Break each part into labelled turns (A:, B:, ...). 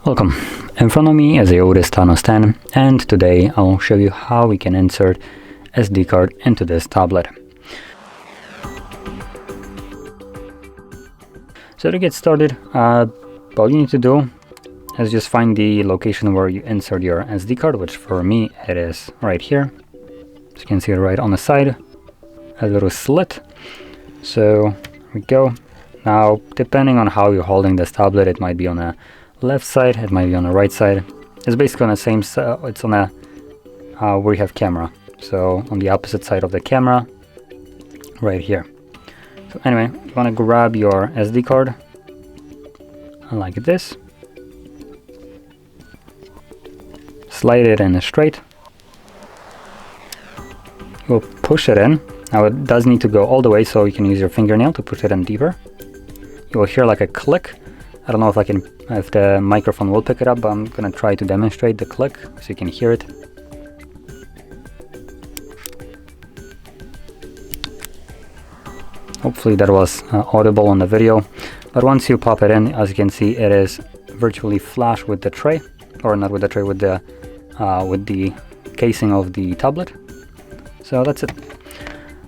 A: Welcome. In front of me is a Odys Thanos 10, and today I'll show you how we can insert SD card into this tablet. So to get started, all you need to do is just find the location where you insert your SD card, which for me it is right here. So you can see it right on the side, a little slit. So here we go. Now, depending on how you're holding this tablet, it might be on the left side, it might be on the right side. It's basically on the same side, it's on the where you have camera. So on the opposite side of the camera, right here. So anyway, you want to grab your SD card like this. Slide it in straight. You'll push it in. Now it does need to go all the way, so you can use your fingernail to push it in deeper. You will hear like a click. I don't know if the microphone will pick it up, but I'm gonna try to demonstrate the click so you can hear it. Hopefully that was audible on the video. But once you pop it in, as you can see, it is virtually flush with the tray, or not with the tray, with the casing of the tablet. So that's it.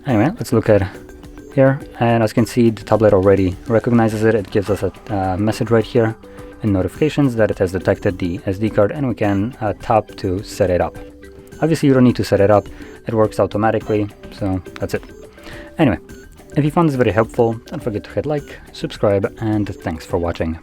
A: Anyway, let's look at here, and as you can see, the tablet already recognizes it. It gives us a message right here in notifications that it has detected the SD card, and we can tap to set it up. Obviously, you don't need to set it up. It works automatically, so that's it. Anyway, if you found this very helpful, don't forget to hit like, subscribe, and thanks for watching.